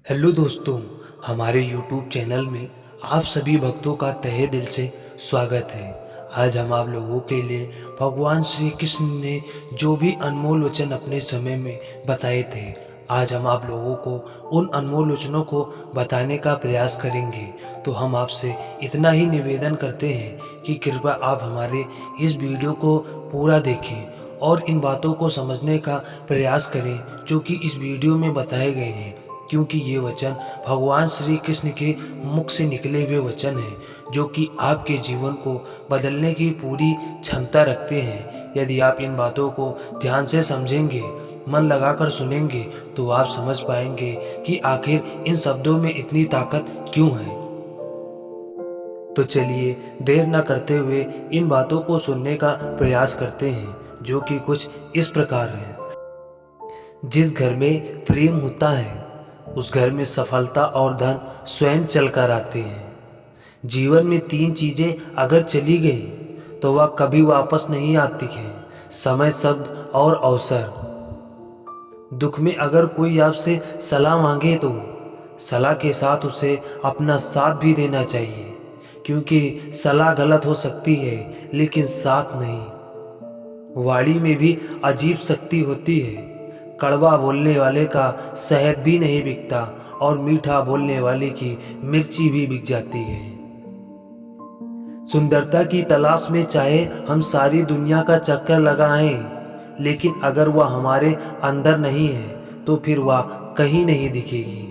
Hello दोस्तों, हमारे YouTube channel में आप सभी भक्तों का तहे दिल से स्वागत है। आज हम आप लोगों के लिए भगवान श्री कृष्ण ने जो भी अनमोल वचन अपने समय में बताए थे, आज हम आप लोगों को उन अनमोल वचनों को बताने का प्रयास करेंगे। तो हम आपसे इतना ही निवेदन करते हैं कि कृपया आप हमारे इस वीडियो को पूरा देखें और इन बातों को समझने का प्रयास करें जो कि इस वीडियो में बताए गए हैं, क्योंकि ये वचन भगवान श्री कृष्ण के मुख से निकले हुए वचन हैं जो कि आपके जीवन को बदलने की पूरी क्षमता रखते हैं। यदि आप इन बातों को ध्यान से समझेंगे, मन लगाकर सुनेंगे, तो आप समझ पाएंगे कि आखिर इन शब्दों में इतनी ताकत क्यों है। तो चलिए देर न करते हुए इन बातों को सुनने का प्रयास करते हैं, जो कि कुछ इस प्रकार है। जिस घर में प्रेम होता है उस घर में सफलता और धन स्वयं चलकर आते हैं। जीवन में तीन चीजें अगर चली गई तो वह कभी वापस नहीं आती हैं: समय, शब्द और अवसर। दुख में अगर कोई आपसे सलाह मांगे तो सलाह के साथ उसे अपना साथ भी देना चाहिए, क्योंकि सलाह गलत हो सकती है लेकिन साथ नहीं। वाणी में भी अजीब शक्ति होती है। कड़वा बोलने वाले का शहद भी नहीं बिकता और मीठा बोलने वाले की मिर्ची भी बिक जाती है। सुंदरता की तलाश में चाहे हम सारी दुनिया का चक्कर लगाएं, लेकिन अगर वह हमारे अंदर नहीं है तो फिर वह कहीं नहीं दिखेगी।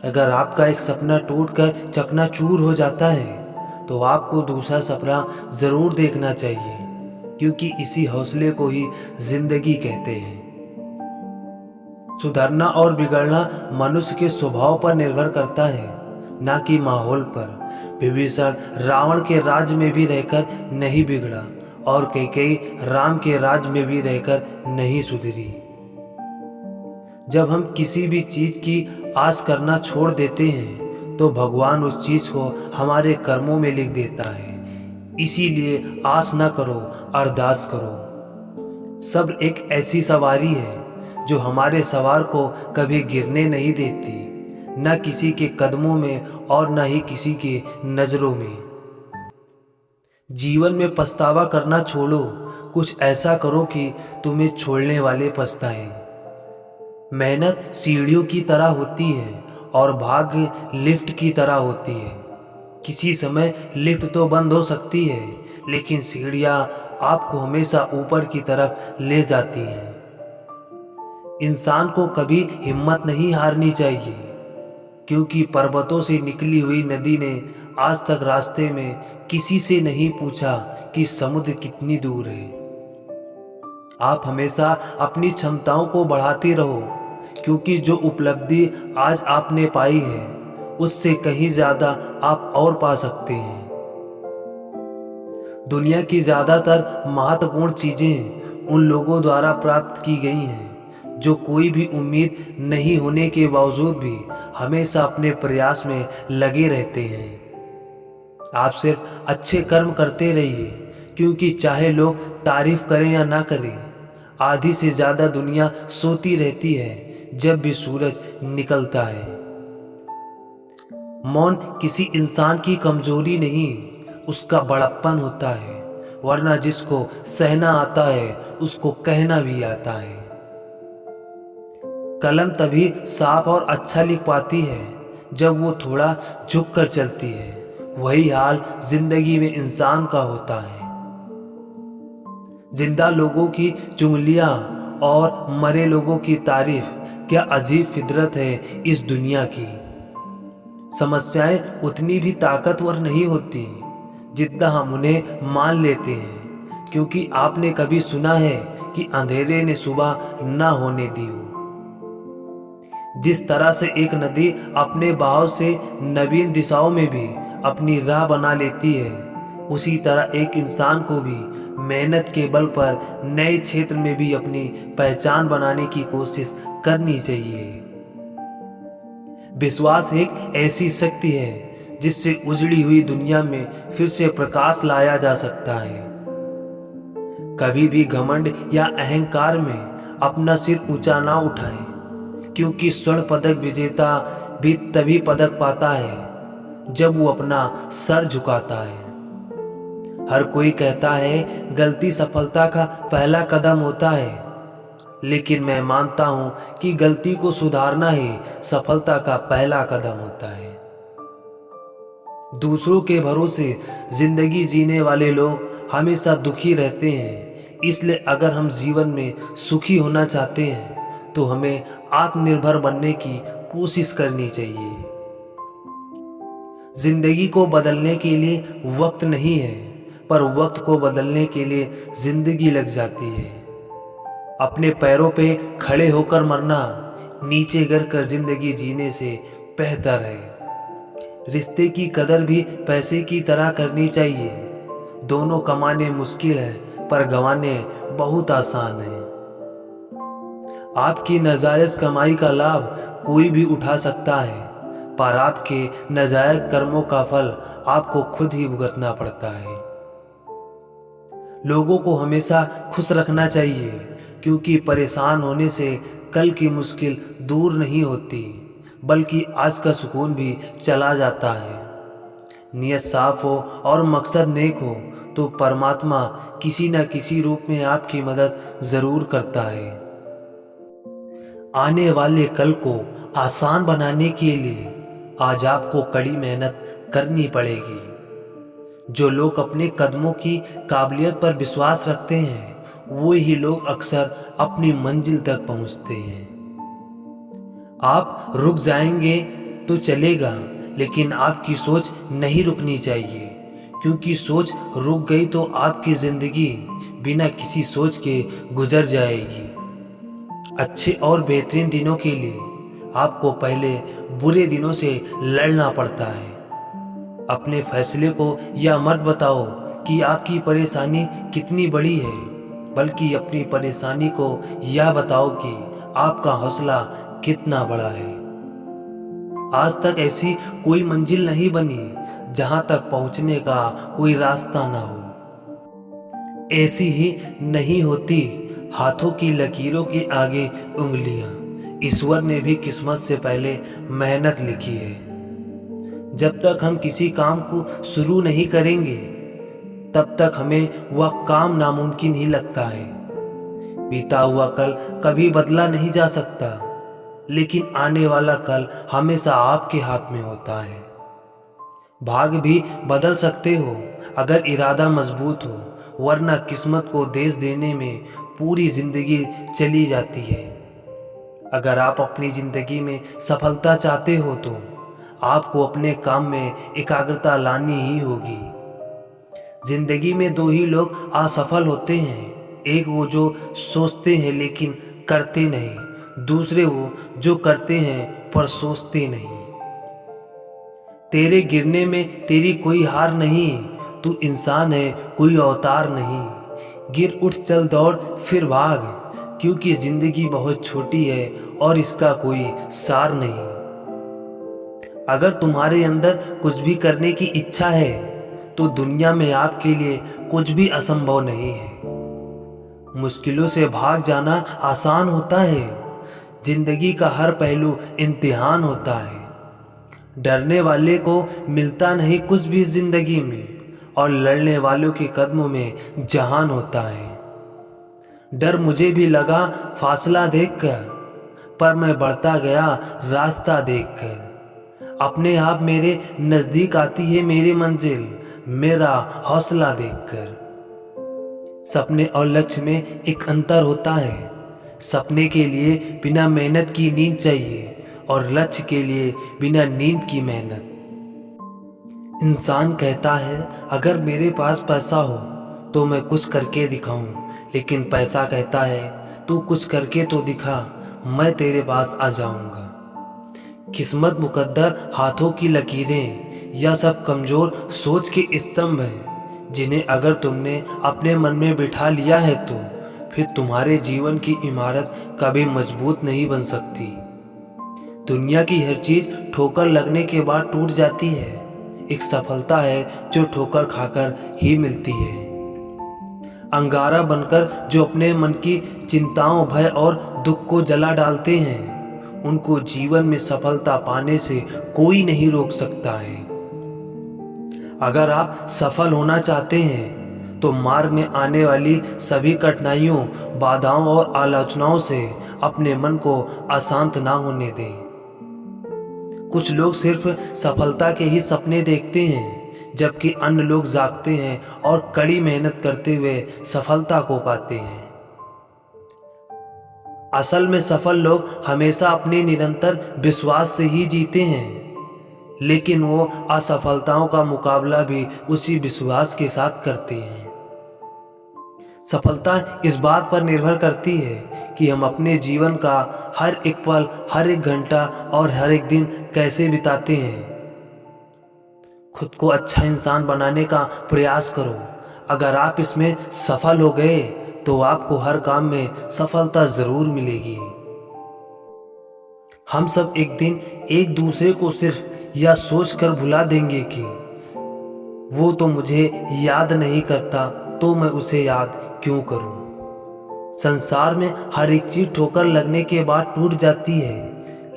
अगर आपका एक सपना टूटकर चकनाचूर हो जाता है तो आपको दूसरा सपना जरूर देखना चाहिए, क्योंकि इसी हौसले को ही जिंदगी कहते हैं। सुधरना और बिगड़ना मनुष्य के स्वभाव पर निर्भर करता है, ना कि माहौल पर। विभीषण रावण के राज में भी रहकर नहीं बिगड़ा और कैकेयी राम के राज में भी रहकर नहीं सुधरी। जब हम किसी भी चीज की आस करना छोड़ देते हैं तो भगवान उस चीज को हमारे कर्मों में लिख देता है। इसीलिए आस न करो, अरदास करो। सब एक ऐसी सवारी है जो हमारे सवार को कभी गिरने नहीं देती, न किसी के कदमों में और न ही किसी के नजरों में। जीवन में पछतावा करना छोड़ो, कुछ ऐसा करो कि तुम्हें छोड़ने वाले पछताएं। मेहनत सीढ़ियों की तरह होती है और भाग्य लिफ्ट की तरह होती है। किसी समय लिफ्ट तो बंद हो सकती है, लेकिन सीढ़ियां आपको हमेशा ऊपर की तरफ ले जाती हैं। इंसान को कभी हिम्मत नहीं हारनी चाहिए, क्योंकि पर्वतों से निकली हुई नदी ने आज तक रास्ते में किसी से नहीं पूछा कि समुद्र कितनी दूर है। आप हमेशा अपनी क्षमताओं को बढ़ाते रहो, क्योंकि जो उपलब्धि आज आपने पाई है उससे कहीं ज्यादा आप और पा सकते हैं। दुनिया की ज्यादातर महत्वपूर्ण चीजें उन लोगों द्वारा प्राप्त की गई हैं जो कोई भी उम्मीद नहीं होने के बावजूद भी हमेशा अपने प्रयास में लगे रहते हैं। आप सिर्फ अच्छे कर्म करते रहिए, क्योंकि चाहे लोग तारीफ करें या ना करें, आधी से ज्यादा दुनिया सोती रहती है जब भी सूरज निकलता है। मौन किसी इंसान की कमजोरी नहीं, उसका बड़प्पन होता है, वरना जिसको सहना आता है उसको कहना भी आता है। कलम तभी साफ और अच्छा लिख पाती है जब वो थोड़ा झुक कर चलती है। वही हाल जिंदगी में इंसान का होता है। जिंदा लोगों की चुंगलियां और मरे लोगों की तारीफ, क्या अजीब फितरत है इस दुनिया की। समस्याएं उतनी भी ताकतवर नहीं होती जितना हम उन्हें मान लेते हैं, क्योंकि आपने कभी सुना है कि अंधेरे ने सुबह न होने दी हो। जिस तरह से एक नदी अपने बहाव से नवीन दिशाओं में भी अपनी राह बना लेती है, उसी तरह एक इंसान को भी मेहनत के बल पर नए क्षेत्र में भी अपनी पहचान बनाने की कोशिश करनी चाहिए। विश्वास एक ऐसी शक्ति है जिससे उजड़ी हुई दुनिया में फिर से प्रकाश लाया जा सकता है। कभी भी घमंड या अहंकार में अपना सिर ऊंचा ना उठाएं, क्योंकि स्वर्ण पदक विजेता भी तभी पदक पाता है जब वो अपना सर झुकाता है। हर कोई कहता है गलती सफलता का पहला कदम होता है, लेकिन मैं मानता हूं कि गलती को सुधारना ही सफलता का पहला कदम होता है। दूसरों के भरोसे जिंदगी जीने वाले लोग हमेशा दुखी रहते हैं। इसलिए अगर हम जीवन में सुखी होना चाहते हैं तो हमें आत्मनिर्भर बनने की कोशिश करनी चाहिए। जिंदगी को बदलने के लिए वक्त नहीं है, पर वक्त को बदलने के लिए जिंदगी लग जाती है। अपने पैरों पे खड़े होकर मरना नीचे गिर कर जिंदगी जीने से बेहतर है। रिश्ते की कदर भी पैसे की तरह करनी चाहिए। दोनों कमाने मुश्किल है, पर गंवाने बहुत आसान है। आपकी नाजायज कमाई का लाभ कोई भी उठा सकता है, पर आपके नाजायज कर्मों का फल आपको खुद ही भुगतना पड़ता है। लोगों को हमेशा खुश रखना चाहिए, क्योंकि परेशान होने से कल की मुश्किल दूर नहीं होती, बल्कि आज का सुकून भी चला जाता है। नियत साफ हो और मकसद नेक हो तो परमात्मा किसी न किसी रूप में आपकी मदद जरूर करता है। आने वाले कल को आसान बनाने के लिए आज आपको कड़ी मेहनत करनी पड़ेगी। जो लोग अपने कदमों की काबिलियत पर विश्वास रखते हैं, वो ही लोग अक्सर अपनी मंजिल तक पहुंचते हैं। आप रुक जाएंगे तो चलेगा, लेकिन आपकी सोच नहीं रुकनी चाहिए, क्योंकि सोच रुक गई तो आपकी जिंदगी बिना किसी सोच के गुजर जाएगी। अच्छे और बेहतरीन दिनों के लिए आपको पहले बुरे दिनों से लड़ना पड़ता है। अपने फैसले को यह मत बताओ कि आपकी परेशानी कितनी बड़ी है, बल्कि अपनी परेशानी को यह बताओ कि आपका हौसला कितना बड़ा है। आज तक ऐसी कोई मंजिल नहीं बनी जहां तक पहुंचने का कोई रास्ता ना हो। ऐसी ही नहीं होती हाथों की लकीरों के आगे उंगलियां। ईश्वर ने भी किस्मत से पहले मेहनत लिखी है। जब तक हम किसी काम को शुरू नहीं करेंगे, तब तक हमें वह काम नामुमकिन ही लगता है। बीता हुआ कल कभी बदला नहीं जा सकता, लेकिन आने वाला कल हमेशा आपके हाथ में होता है। भाग भी बदल सकते हो अगर इरादा मजबूत हो, वरना किस्मत को देश देने में पूरी जिंदगी चली जाती है। अगर आप अपनी जिंदगी में सफलता चाहते हो तो आपको अपने काम में एकाग्रता लानी ही होगी। जिंदगी में दो ही लोग असफल होते हैं, एक वो जो सोचते हैं लेकिन करते नहीं, दूसरे वो जो करते हैं पर सोचते नहीं। तेरे गिरने में तेरी कोई हार नहीं, तू इंसान है कोई अवतार नहीं। गिर उठ चल दौड़ फिर भाग, क्योंकि जिंदगी बहुत छोटी है और इसका कोई सार नहीं। अगर तुम्हारे अंदर कुछ भी करने की इच्छा है तो दुनिया में आपके लिए कुछ भी असंभव नहीं है। मुश्किलों से भाग जाना आसान होता है, जिंदगी का हर पहलू इम्तिहान होता है। डरने वाले को मिलता नहीं कुछ भी जिंदगी में, और लड़ने वालों के कदमों में जहान होता है। डर मुझे भी लगा फासला देखकर, पर मैं बढ़ता गया रास्ता देखकर। अपने आप मेरे नजदीक आती है मेरी मंजिल, मेरा हौसला देखकर। सपने और लक्ष्य में एक अंतर होता है। सपने के लिए बिना मेहनत की नींद चाहिए, और लक्ष्य के लिए बिना नींद की मेहनत। इंसान कहता है अगर मेरे पास पैसा हो तो मैं कुछ करके दिखाऊं, लेकिन पैसा कहता है तू कुछ करके तो दिखा, मैं तेरे पास आ जाऊंगा। किस्मत, मुकद्दर, हाथों की लकीरें, यह सब कमजोर सोच के स्तंभ हैं, जिन्हें अगर तुमने अपने मन में बिठा लिया है तो फिर तुम्हारे जीवन की इमारत कभी मजबूत नहीं बन सकती। दुनिया की हर चीज ठोकर लगने के बाद टूट जाती है, एक सफलता है जो ठोकर खाकर ही मिलती है। अंगारा बनकर जो अपने मन की चिंताओं, भय और दुख को जला डालते हैं, उनको जीवन में सफलता पाने से कोई नहीं रोक सकता है। अगर आप सफल होना चाहते हैं तो मार्ग में आने वाली सभी कठिनाइयों, बाधाओं और आलोचनाओं से अपने मन को अशांत ना होने दें। कुछ लोग सिर्फ सफलता के ही सपने देखते हैं, जबकि अन्य लोग जागते हैं और कड़ी मेहनत करते हुए सफलता को पाते हैं। असल में सफल लोग हमेशा अपने निरंतर विश्वास से ही जीते हैं, लेकिन वो असफलताओं का मुकाबला भी उसी विश्वास के साथ करते हैं। सफलता इस बात पर निर्भर करती है कि हम अपने जीवन का हर एक पल, हर एक घंटा और हर एक दिन कैसे बिताते हैं। खुद को अच्छा इंसान बनाने का प्रयास करो। अगर आप इसमें सफल हो गए तो आपको हर काम में सफलता जरूर मिलेगी। हम सब एक दिन एक दूसरे को सिर्फ यह सोचकर भुला देंगे कि वो तो मुझे याद नहीं करता, तो मैं उसे याद क्यों करूं। संसार में हर एक चीज ठोकर लगने के बाद टूट जाती है,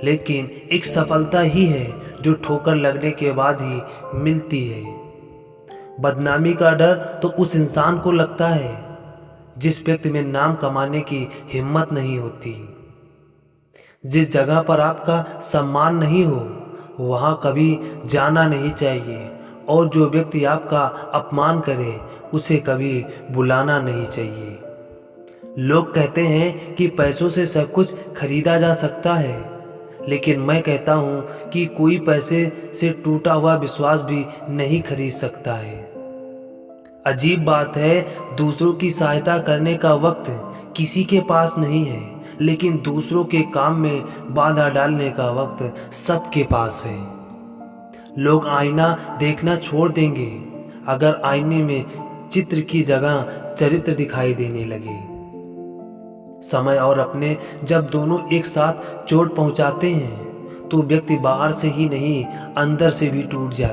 लेकिन एक सफलता ही है जो ठोकर लगने के बाद ही मिलती है। बदनामी का डर तो उस इंसान को लगता है जिस व्यक्ति में नाम कमाने की हिम्मत नहीं होती। जिस जगह पर आपका सम्मान नहीं हो वहां कभी जाना नहीं चाहिए, और जो व्यक्ति आपका अपमान करे उसे कभी बुलाना नहीं चाहिए। लोग कहते हैं कि पैसों से सब कुछ खरीदा जा सकता है, लेकिन मैं कहता हूं कि कोई पैसे से टूटा हुआ विश्वास भी नहीं खरीद सकता है। अजीब बात है, दूसरों की सहायता करने का वक्त किसी के पास नहीं है, लेकिन दूसरों के काम में बाधा डालने का वक्त सबके पास है। लोग आईना देखना छोड़ देंगे अगर आईने में चित्र की जगह चरित्र दिखाई देने लगे। समय और अपने जब दोनों एक साथ चोट पहुंचाते हैं तो व्यक्ति बाहर से ही नहीं, अंदर से भी टूट जाता है।